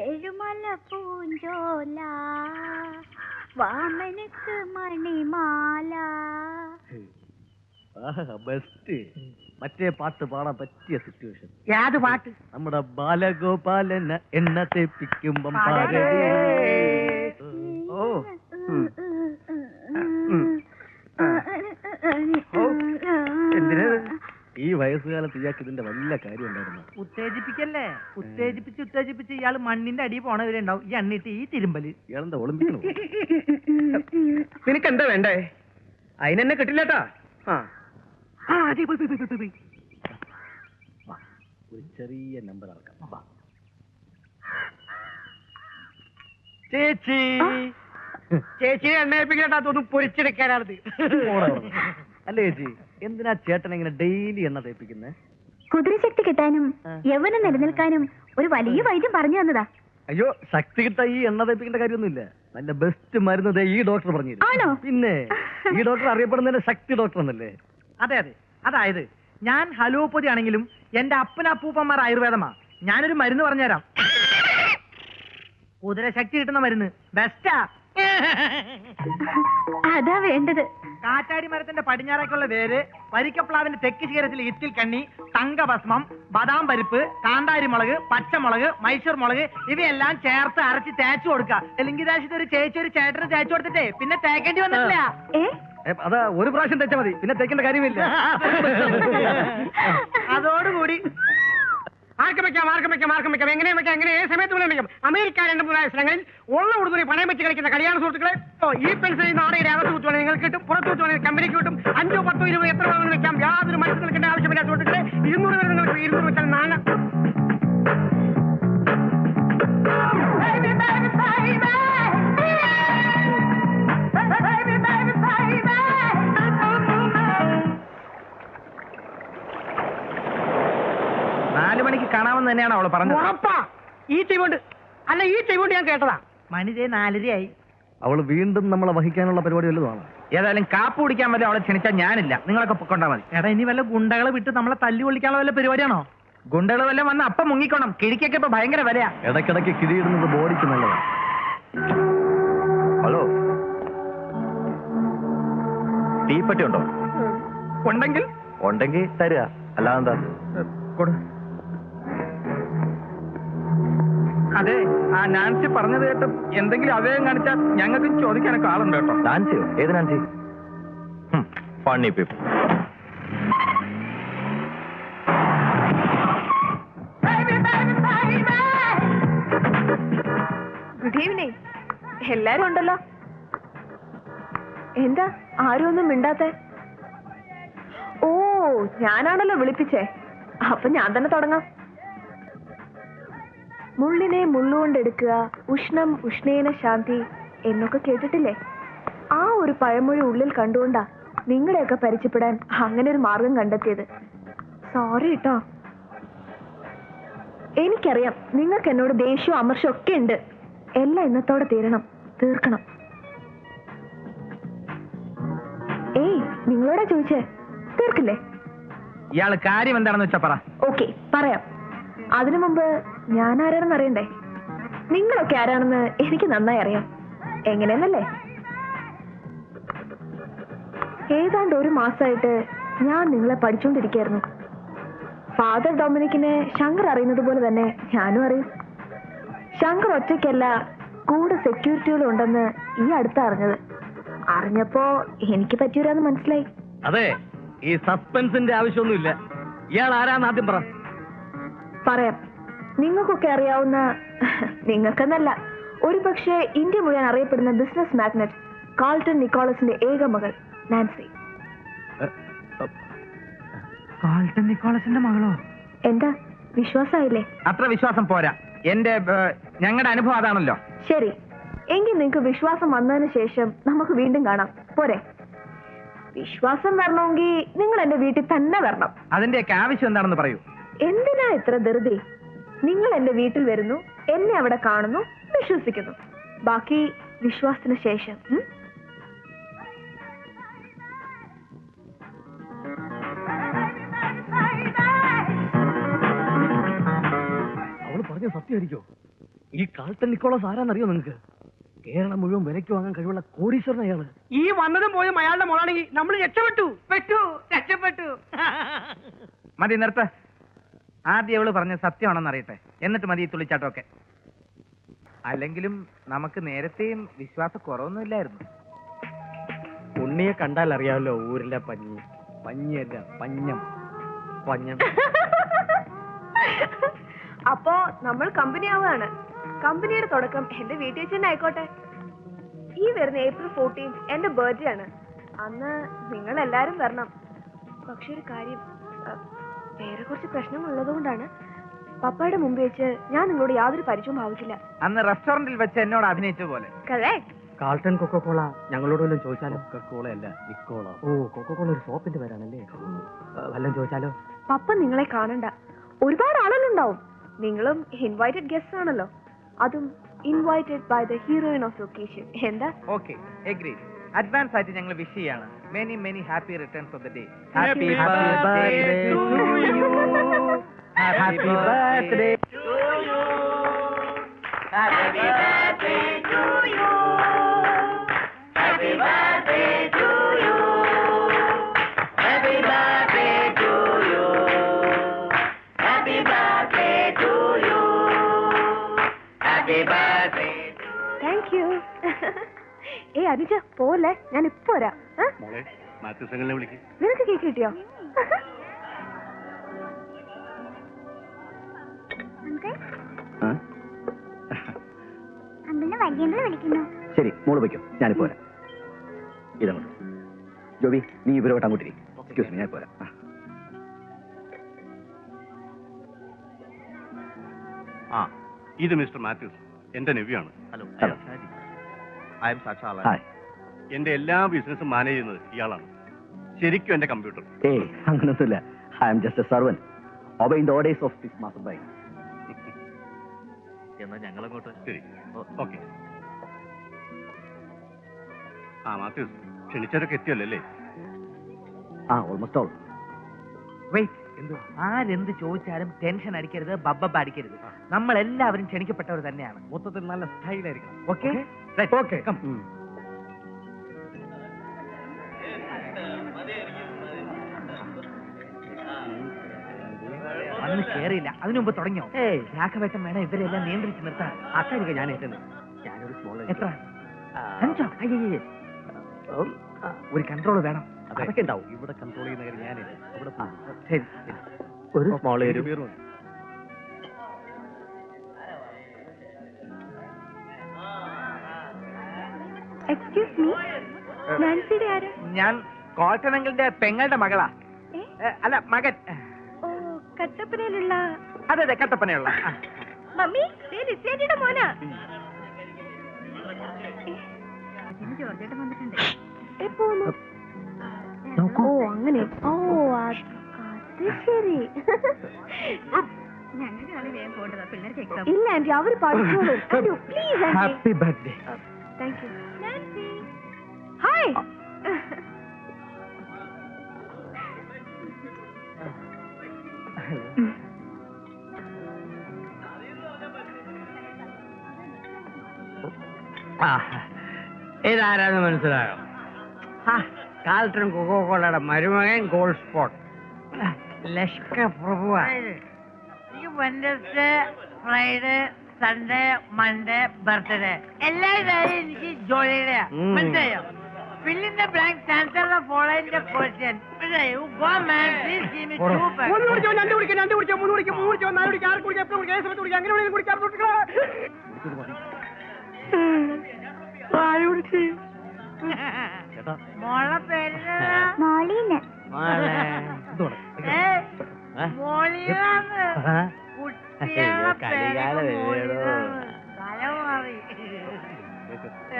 Ezhumala Poonchola വാമനക്ക് മണിമാല. Best. മറ്റേ പാട്ട് പാടാൻ പറ്റിയ സിറ്റുവേഷൻ. ഏത് പാട്ട്? നമ്മുടെ ബാലഗോപാലൻ എണ്ണ തെപ്പിക്കുമ്പം എന്തിനാ ഈ വയസ്സുകാലത്ത് ഇയാൾക്ക് ഇതിന്റെ വല്ല കാര്യം ഉണ്ടായിരുന്നു? ഉത്തേജിപ്പിക്കല്ലേ? ഉത്തേജിപ്പിച്ച് ഇയാള് മണ്ണിന്റെ അടിയിൽ പോണവരുണ്ടാവും. ഈ എണ്ണിട്ട് ഈ തിരുമ്പല്. ഇയാളെന്താ ഒളിമ്പിക്കണോ? നിനക്ക് എന്താ വേണ്ടേ? അതിനെന്നെ കിട്ടില്ലട്ടാ. ഒരു ചെറിയ നമ്പർ ആക്കാം. ചേച്ചി ചേച്ചിയെ എണ്ണയിപ്പിക്കട്ടാ, തോന്നും പൊരിച്ചെടുക്കാനാണ്. അല്ലേ ചേച്ചി, എന്തിനാ ചേട്ടൻ ഇങ്ങനെ ഡെയിലി എണ്ണ തേപ്പിക്കുന്നേ? കുതിരശക്തി കിട്ടാനും യൗവനം നിലനിൽക്കാനും ഒരു വലിയ വൈദ്യം പറഞ്ഞു തന്നതാ. അയ്യോ, ശക്തി കിട്ടാ ഈ എണ്ണ തേപ്പിക്കേണ്ട കാര്യമൊന്നുമില്ല. നല്ല ബെസ്റ്റ് മരുന്ന് ഈ ഡോക്ടർ പറഞ്ഞു. പിന്നെ ഈ ഡോക്ടർ അറിയപ്പെടുന്നതിന്റെ ശക്തി ഡോക്ടർ എന്നല്ലേ? അതെ അതെ. അതായത് ഞാൻ ഹലോപ്പതി ആണെങ്കിലും എന്റെ അപ്പനപ്പൂപ്പന്മാർ ആയുർവേദമാ. ഞാനൊരു മരുന്ന് പറഞ്ഞുതരാം. കുതിരശക്തി കിട്ടുന്ന മരുന്ന് ബെസ്റ്റാ. അതാ വേണ്ടത്. കാറ്റാടി മരത്തിന്റെ പടിഞ്ഞാറേക്കുള്ള വേര്, വരിക്കപ്ലാവിന്റെ തെക്ക് ശിഖരത്തിൽ ഇത്തിൽ കണ്ണി, തങ്കഭസ്മം, ബദാം പരിപ്പ്, കാന്താരി മുളക്, പച്ചമുളക്, മൈസൂർ മുളക് ഇവയെല്ലാം ചേർത്ത് അരച്ച് തേച്ചു കൊടുക്കുക. ലിംഗിതാശത്ത് ഒരു ചേച്ചി ഒരു ചേട്ടന് തേച്ചു കൊടുത്തിട്ടേ പിന്നെ തേക്കേണ്ടി വന്നിട്ടില്ല. അതാ ഒരു പ്രാവശ്യം തേച്ചാ മതി, പിന്നെ തേക്കേണ്ട കാര്യമില്ല. അതോടുകൂടി ആർക്കും വെക്കാം. എങ്ങനെ വെക്കാം, എങ്ങനെ ഏത് സമയത്ത് വെക്കാം. അമേരിക്ക 2-3 സ്ഥലങ്ങളിൽ ഉള്ള ഉടുതുണി പണയം വെച്ച് കളിക്കുന്ന കല്യാണ സുഹൃത്തുക്കളെ, ഈ പെൻസിൽ നാടയുടെ അകത്ത് കുത്തുവാണെങ്കിൽ നിങ്ങൾക്ക് കിട്ടും, പുറത്ത് കുത്തുവാണെങ്കിൽ കമ്പനിക്ക് കിട്ടും. 5, 10, 20 എത്ര വേണമെന്ന് വെക്കാം. യാതൊരു മനസ്സിൽ നിൽക്കേണ്ട ആവശ്യമില്ല സുഹൃത്തുക്കളെ. 200 വരെ നിങ്ങൾക്ക് 200 വെച്ചാൽ നാളെ കാണാമെന്ന് തന്നെയാണ് അവള് പറഞ്ഞത്. ഈ ചെയ്വുണ്ട് ഞാൻ കേട്ടതാ. മണിതേ 4:30 അവള് വീണ്ടും നമ്മളെ വഹിക്കാനുള്ള പരിപാടി വല്ലതുമാണ്. ഏതായാലും കാപ്പ് കുടിക്കാൻ വല്ല അവളെ ക്ഷണിച്ചാൽ ഞാനില്ല. നിങ്ങളൊക്കെ പൊക്കൊണ്ടാ മതി. എടാ, ഇനി വല്ല ഗുണ്ടകളെ വിട്ട് നമ്മളെ തല്ലി കൊള്ളിക്കാനുള്ള വല്ല പരിപാടിയാണോ? ഗുണ്ടകൾ വല്ല വന്ന് അപ്പം മുങ്ങിക്കോണം. കിഴിക്കൊക്കെ ഇപ്പൊ ഭയങ്കര വിലയാ. ഇടയ്ക്കിടയ്ക്ക് കിഴിയിടുന്നത് ബോഡിക്ക് നല്ലതാണ്. ഹലോ, തീപ്പെട്ടി ഉണ്ടോ? ഉണ്ടെങ്കിൽ തരിക, അല്ലാതെന്താ? അതെ, ആ നാൻസി പറഞ്ഞത് കേട്ട് എന്തെങ്കിലും അവയം കാണിച്ചാൽ ഞങ്ങൾക്ക് ചോദിക്കാനൊക്കെ ആളുണ്ട് കേട്ടോ. നാൻസിയോ? ഏത് Nancy? Funny people. Good evening. എല്ലാരും ഉണ്ടല്ലോ. എന്താ ആരും ഒന്നും മിണ്ടാത്തെ? ഓ, ഞാനാണല്ലോ വിളിപ്പിച്ചേ. അപ്പൊ ഞാൻ തന്നെ തുടങ്ങാം. മുള്ളിനെ മുള്ളുകൊണ്ടെടുക്കുക, ഉഷ്ണം ഉഷ്ണേന ശാന്തി എന്നൊക്കെ കേട്ടിട്ടില്ലേ? ആ ഒരു പഴമൊഴി ഉള്ളിൽ കണ്ടുകൊണ്ടാ നിങ്ങളെയൊക്കെ പരിചയപ്പെടാൻ അങ്ങനെ ഒരു മാർഗം കണ്ടെത്തിയത്. സോറി കേട്ടോ. എനിക്കറിയാം നിങ്ങൾക്ക് എന്നോട് ദേഷ്യവും അമർഷവും ഒക്കെ ഉണ്ട്. എല്ലാം ഇന്നത്തോടെ തീർക്കണം. ഏയ്, നിങ്ങളോടാ ചോദിച്ചേ, തീർക്കില്ലേ? ഇയാള് കാര്യം എന്താണെന്ന് വെച്ചാ പറ. ഓക്കെ, പറയാം. അതിനു മുമ്പ് ഞാൻ ആരാണെന്ന് അറിയണ്ടേ? നിങ്ങളൊക്കെ ആരാണെന്ന് എനിക്ക് നന്നായി അറിയാം. എങ്ങനെയെന്നല്ലേ? ഏതാണ്ട് 1 മാസമായിട്ട് ഞാൻ നിങ്ങളെ പഠിച്ചുകൊണ്ടിരിക്കുകയായിരുന്നു. ഫാദർ ഡൊമിനിക്കിനെ ശങ്കർ അറിയുന്നത് പോലെ തന്നെ ഞാനും അറിയും. ശങ്കർ ഒറ്റയ്ക്കല്ല, കൂടെ സെക്യൂരിറ്റികളും ഉണ്ടെന്ന് ഈ അടുത്ത് അറിഞ്ഞപ്പോ എനിക്ക് പറ്റിയൊരാന്ന് മനസ്സിലായി. അതെ, ഈ സസ്പെൻസിന്റെ ആവശ്യമൊന്നുമില്ല. ഇയാൾ ആരാന്ന് ആദ്യം പറ. പറയാം. നിങ്ങൾക്കൊക്കെ അറിയാവുന്ന, നിങ്ങൾക്കെന്നല്ല, ഒരു പക്ഷേ ഇന്ത്യ മുഴുവൻ അറിയപ്പെടുന്ന ബിസിനസ് മാഗ്നറ്റ് കാൾട്ടൺ നിക്കോളസിന്റെ ഏക മകൾ നാൻസി. കാൾട്ടൺ നിക്കോളസിന്റെ മകളോ? എന്താ, വിശ്വാസമായില്ലേ? അത്ര വിശ്വാസം പോരാ. ഞങ്ങളുടെ അനുഭവം അതാണല്ലോ. ശരി, എങ്കിൽ നിങ്ങൾക്ക് വിശ്വാസം വന്നതിന് ശേഷം നമുക്ക് വീണ്ടും കാണാം, പോരെ? വിശ്വാസം വരണമെങ്കിൽ നിങ്ങൾ എന്റെ വീട്ടിൽ തന്നെ വരണം. അതിന്റെയൊക്കെ ആവശ്യം എന്താണെന്ന് പറയൂ. എന്തിനാ ഇത്ര ധൃതി? നിങ്ങൾ എന്റെ വീട്ടിൽ വരുന്നു, എന്നെ അവിടെ കാണുന്നു, വിശ്വസിക്കുന്നു. ബാക്കി വിശ്വാസത്തിന് ശേഷം. അവള് പറഞ്ഞ സത്യമായിരിക്കോ? ഈ കാൾട്ടൻ നിക്കോളസ് ആരാന്നറിയോ നിങ്ങക്ക്? കേരളം മുഴുവൻ വിലയ്ക്ക് വാങ്ങാൻ കഴിവുള്ള കോടീശ്വരൻ അയാള്. ഈ വന്നതും പോയും അയാളുടെ മോളാണെങ്കിൽ നമ്മൾ രക്ഷപ്പെട്ടു. മതി, നിർത്ത. ആദ്യം അവള് പറഞ്ഞ സത്യമാണെന്ന് അറിയട്ടെ, എന്നിട്ട് മതി ഈ തുള്ളിച്ചാട്ടമൊക്കെ. അല്ലെങ്കിലും നമുക്ക് നേരത്തെയും വിശ്വാസക്കുറവൊന്നുമില്ലായിരുന്നു. ഉണ്ണിയെ കണ്ടാൽ അറിയാമല്ലോ ഊരിലെ പഞ്ഞി. പഞ്ഞിയല്ല, പഞ്ഞം. പഞ്ഞം. അപ്പോ നമ്മൾ കമ്പനി ആവുകയാണ്. കമ്പനിയുടെ തുടക്കം എന്റെ വീട്ടിൽ വെച്ച് തന്നെ ആയിക്കോട്ടെ. ഈ വരുന്ന April 14 എന്റെ ബർത്ത്ഡേ ആണ്. അന്ന് നിങ്ങൾ എല്ലാരും വരണം. പക്ഷെ ഒരു കാര്യം, വേറെ കുറച്ച് പ്രശ്നങ്ങളുള്ളത് കൊണ്ടാണ് പപ്പയുടെ മുമ്പ് വെച്ച് ഞാൻ നിങ്ങളോട് യാതൊരു പരിചയവും ഭാവിച്ചില്ല. അന്ന് റെസ്റ്റോറന്റിൽ വെച്ച് എന്നോട് അഭിനയിച്ച പോലെ. കറക്റ്റ്. കാൾട്ടൻ കൊക്കോകോള ഞങ്ങളോട് വല്ലതും ചോദിച്ചാലോ? കൊക്കോള അല്ല, നിക്കോള. ഓ, കൊക്കോകോള ഒരു സോപ്പിന്റെ പേരാണല്ലേ. വല്ലതും ചോദിച്ചാലോ? പപ്പ നിങ്ങളെ കാണണ്ട. ഒരുപാട് ആളുകളുണ്ടാവും. നിങ്ങളും ഇൻവൈറ്റഡ് ഗസ്റ്റ് ആണല്ലോ. അതും invited by the heroine of location. എന്താ? Okay, agree. അഡ്വാൻസ് ആയിട്ട് ഞങ്ങൾ വിഷ് ചെയ്യാണ്. Many many happy returns of the day. Happy birthday to you. Happy birthday to you. Happy birthday to you. Happy birthday to you. Happy birthday to you. Happy birthday to you. Happy birthday. Thank you. Anuja പോലെ ഞാൻ ഇപ്പൊ വരാം. മോളെ മാത്യുസംഘങ്ങളെ വിളിക്ക്. നിനക്ക് cake കിട്ടിയോ? ശരി, മോള് വയ്ക്കോ, ഞാനിപ്പോ വരാം. ഇതങ്ങോട്ട് ജോബി, നീ ഇവരോട്ട് അങ്ങോട്ടിരി. എക്സ്ക്യൂസ് മീ, ഞാൻ പോരാം. ആ, ഇത് മിസ്റ്റർ മാത്യൂസ്, എന്റെ നെവ്യാണ്. ഹലോ. ഐ എം സാക്ഷാൽ. ഹായ്. എന്റെ എല്ലാ ബിസിനസ്സും മാനേജ് ചെയ്യുന്നത് ഇയാളാണ്. ശരിക്കും എന്റെ കമ്പ്യൂട്ടർ. ഏയ്, അങ്ങനൊന്നുമില്ല. I am just a servant obeying the orders of this master by. എന്നാ ഞങ്ങളങ്ങോട്ട്. ശരി, ഓക്കെ. ആ മാത്യൂസ്, ക്ഷണിച്ചവരൊക്കെ എത്തിയല്ലോ അല്ലേ? ആ, ഓൾമോസ്റ്റ് ഓൾ. വെയിറ്റ്, ആരെന്ത് ചോദിച്ചാലും ടെൻഷൻ അടിക്കരുത്, ബബ്ബ അടിക്കരുത്. നമ്മൾ എല്ലാവരും ക്ഷണിക്കപ്പെട്ടവർ തന്നെയാണ്. മൊത്തത്തിൽ നല്ല സ്റ്റൈലായിരിക്കണം. Okay okay. അന്ന് കേറിയില്ല, അതിനു മുമ്പ് തുടങ്ങിയോ? രാഘവേട്ടൻ വേണം ഇവരെല്ലാം നിയന്ത്രിച്ച് നിർത്താൻ. അക്കാര്യം ഞാൻ ഏറ്റെന്ന്. ഞാനൊരു സ്മോൾ. എത്ര? 5? അയ്യേ, ഒരു കൺട്രോൾ വേണം. അതൊക്കെ ഉണ്ടാവും. ഇവിടെ കൺട്രോൾ ചെയ്യുന്ന കാര്യം ഞാനില്ല. ഇവിടെ ശരി, ഒരു സ്മോൾ എക്സ്ക്യൂസ് മീ, നാൻസിയുടെ ആര്? ഞാൻ കോട്ടനങ്ങളുടെ പെങ്ങളുടെ മകളാ. അല്ല, മകൻ. ഓ, കട്ടപ്പനയിലുള്ള. അതെ അതെ, കട്ടപ്പനയുള്ള. മമ്മി, ലിസേറ്റിയുടെ മോനാ. എപ്പോ വന്നു? ഓ, അങ്ങനെ. ഓ, അത് ശരി. ഇല്ല ആന്റി, അവര് പഠിച്ചോളൂ. Please aunty. Happy birthday. Thank you. Nancy, hi. ഇതാരാന്ന് മനസ്സിലായോ? കാൽട്ടൺ കൊക്കോകോളയുടെ മരുമകൻ ഗോൾഡ് സ്പോട്ട് ലഷ്കർ പ്രഭുവാ. Wednesday, Friday, Sunday, Monday, birthday എല്ലാ ദിവസവും എനിക്ക് ജോലിയുടെയാ. മനസ്സിലായോ? fill in the blank, answer the following the question. You go man, please give me 2 packs. ഒന്ന് കുടിച്ചോ, രണ്ട് കുടിക്കും, രണ്ട് കുടിച്ചോ, മൂന്ന് കുടിക്കും, മൂന്ന് കുടിച്ചോ, നാല് കുടിക്കും, ആറ് കുടിക്കും, എപ്പോൾ കുടിക്കും, ഏത് സമയത്ത് കുടിക്കും, അങ്ങനെ വേണമെങ്കിലും കുടിക്കാം. മോളെ പേര് മോളീന്ന്. മോളിയാണ്. കുട്ടികളെ പേര് മോളിയാണ്. തല മാറി.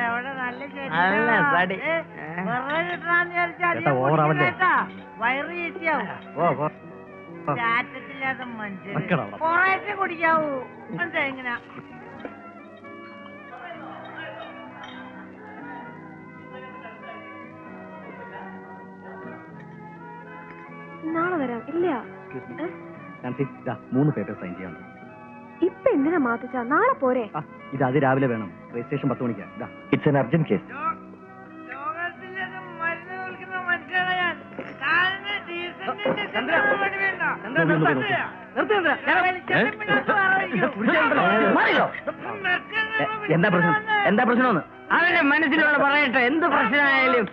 എവിടെ നല്ല വെറുതെ കിട്ടാന്ന് വിചാരിച്ചാ ചേട്ടാ, ഓവറാവല്ലേ? വയറ് ചേച്ചിയാവും ഓ ചാറ്റത്തില്ലാത്ത മനുഷ്യര് വെക്കടാ അവിടെ. കുറേശ്ശെ കുടിക്കാവൂ മനസ്സിലായി എങ്ങനെയാ നാളെ വരാം. ഇല്ല നാൻസി, ദാ 3 പേപ്പർ സൈൻ ചെയ്യാൻ. ഇപ്പൊ എന്തിനാ മാത്തിച്ച? നാളെ പോരെ? ഇത് അത് രാവിലെ വേണം. രജിസ്ട്രേഷൻ 10 മണിക്കാ. It's an urgent case. ലോകത്തിലൊക്കെ മരുന്ന് വിൽക്കുന്ന മനുഷ്യനാണ് ഞാൻ. കാലിന് ഡീസന്റിന്റെ ചെറുപടി വേണ്ട. എന്താ പ്രശ്നം? എന്താ പ്രശ്നമെന്ന് അവന്റെ മനസ്സിലുള്ള പറയട്ടെ, എന്ത് പ്രശ്നമായാലും